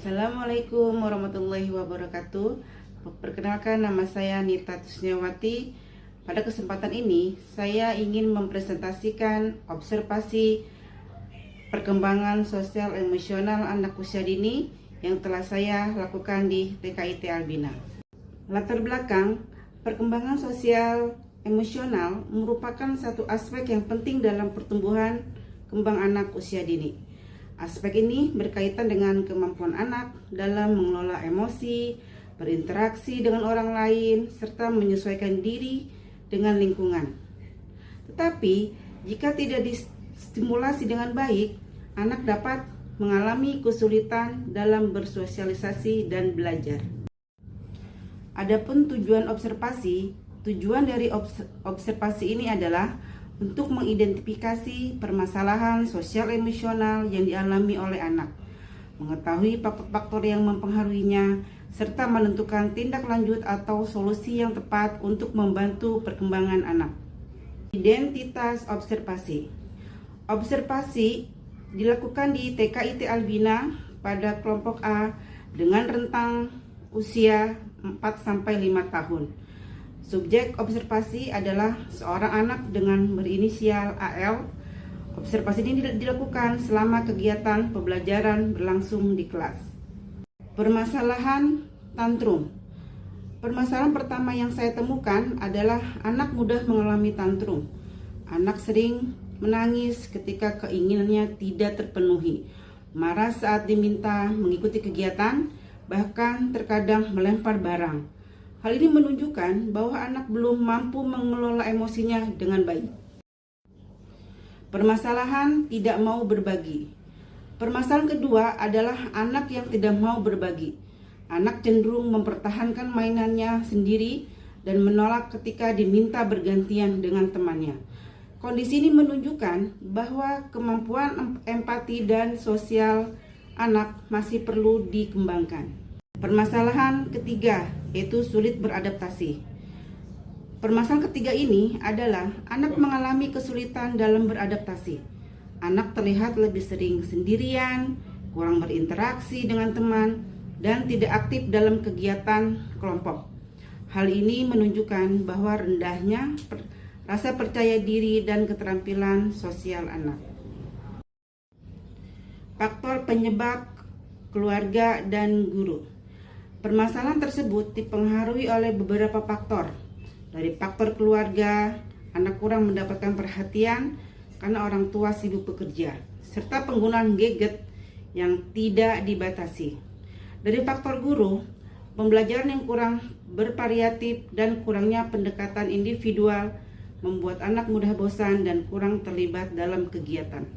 Assalamualaikum warahmatullahi wabarakatuh. Perkenalkan, nama saya Nita Tusniawati. Pada kesempatan ini saya ingin mempresentasikan observasi perkembangan sosial emosional anak usia dini yang telah saya lakukan di TKIT Albina. Latar belakang perkembangan sosial emosional merupakan satu aspek yang penting dalam pertumbuhan kembang anak usia dini. Aspek ini berkaitan dengan kemampuan anak dalam mengelola emosi, berinteraksi dengan orang lain, serta menyesuaikan diri dengan lingkungan. Tetapi, jika tidak distimulasi dengan baik, anak dapat mengalami kesulitan dalam bersosialisasi dan belajar. Adapun tujuan dari observasi ini adalah untuk mengidentifikasi permasalahan sosial emosional yang dialami oleh anak, mengetahui faktor-faktor yang mempengaruhinya, serta menentukan tindak lanjut atau solusi yang tepat untuk membantu perkembangan anak. Identitas observasi. Observasi dilakukan di TKIT Albina pada kelompok A dengan rentang usia 4-5 tahun. Subjek observasi adalah seorang anak dengan berinisial AL. Observasi ini dilakukan selama kegiatan pembelajaran berlangsung di kelas. Permasalahan tantrum. Permasalahan pertama yang saya temukan adalah anak mudah mengalami tantrum. Anak sering menangis ketika keinginannya tidak terpenuhi, marah saat diminta mengikuti kegiatan, bahkan terkadang melempar barang. Hal ini menunjukkan bahwa anak belum mampu mengelola emosinya dengan baik. Permasalahan tidak mau berbagi. Permasalahan kedua adalah anak yang tidak mau berbagi. Anak cenderung mempertahankan mainannya sendiri dan menolak ketika diminta bergantian dengan temannya. Kondisi ini menunjukkan bahwa kemampuan empati dan sosial anak masih perlu dikembangkan. Permasalahan ketiga yaitu sulit beradaptasi. Permasalahan ketiga ini adalah anak mengalami kesulitan dalam beradaptasi. Anak terlihat lebih sering sendirian, kurang berinteraksi dengan teman, dan tidak aktif dalam kegiatan kelompok. Hal ini menunjukkan bahwa rendahnya rasa percaya diri dan keterampilan sosial anak. Faktor penyebab keluarga dan guru. Permasalahan tersebut dipengaruhi oleh beberapa faktor. Dari faktor keluarga, anak kurang mendapatkan perhatian karena orang tua sibuk bekerja, serta penggunaan gadget yang tidak dibatasi. Dari faktor guru, pembelajaran yang kurang bervariatif dan kurangnya pendekatan individual membuat anak mudah bosan dan kurang terlibat dalam kegiatan.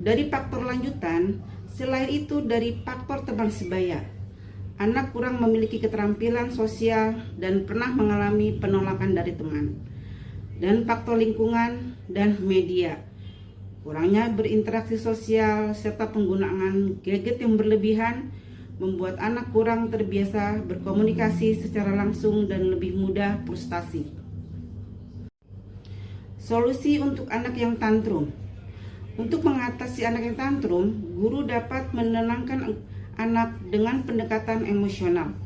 Dari faktor lanjutan, selain itu dari faktor teman sebaya, anak kurang memiliki keterampilan sosial dan pernah mengalami penolakan dari teman. Dan faktor lingkungan dan media, kurangnya berinteraksi sosial serta penggunaan gadget yang berlebihan membuat anak kurang terbiasa berkomunikasi secara langsung dan lebih mudah frustasi. Solusi untuk anak yang tantrum. Untuk mengatasi anak yang tantrum, guru dapat menenangkan anak dengan pendekatan emosional,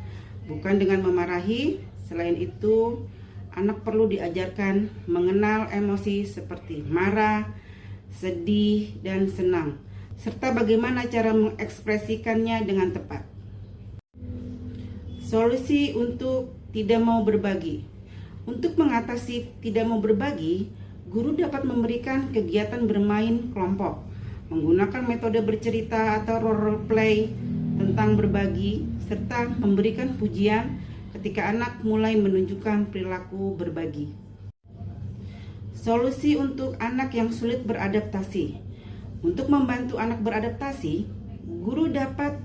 bukan dengan memarahi. Selain itu, anak perlu diajarkan mengenal emosi seperti marah, sedih, dan senang, serta bagaimana cara mengekspresikannya dengan tepat. Solusi untuk tidak mau berbagi. Untuk mengatasi tidak mau berbagi, guru dapat memberikan kegiatan bermain kelompok, menggunakan metode bercerita atau role play tentang berbagi, serta memberikan pujian ketika anak mulai menunjukkan perilaku berbagi. Solusi untuk anak yang sulit beradaptasi. Untuk membantu anak beradaptasi, guru dapat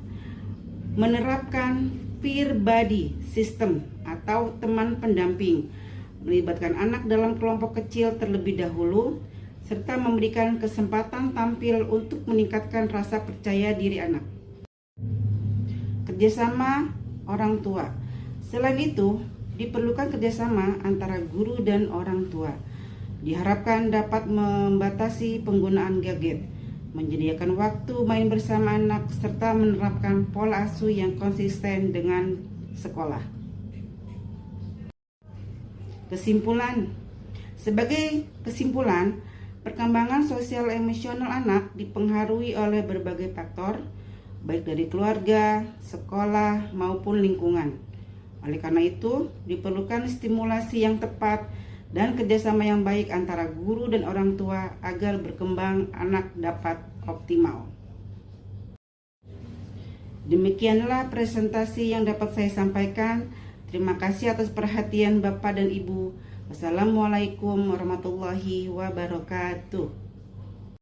menerapkan peer buddy system atau teman pendamping, melibatkan anak dalam kelompok kecil terlebih dahulu, serta memberikan kesempatan tampil untuk meningkatkan rasa percaya diri anak. Kerjasama orang tua. Selain itu, diperlukan kerjasama antara guru dan orang tua. Diharapkan dapat membatasi penggunaan gadget menyediakan waktu main bersama anak, serta menerapkan pola asuh yang konsisten dengan sekolah. Sebagai kesimpulan, perkembangan sosial emosional anak dipengaruhi oleh berbagai faktor, baik dari keluarga, sekolah, maupun lingkungan. Oleh karena itu, diperlukan stimulasi yang tepat dan kerjasama yang baik antara guru dan orang tua agar berkembang anak dapat optimal. Demikianlah presentasi yang dapat saya sampaikan. Terima kasih atas perhatian Bapak dan Ibu. Wassalamualaikum warahmatullahi wabarakatuh.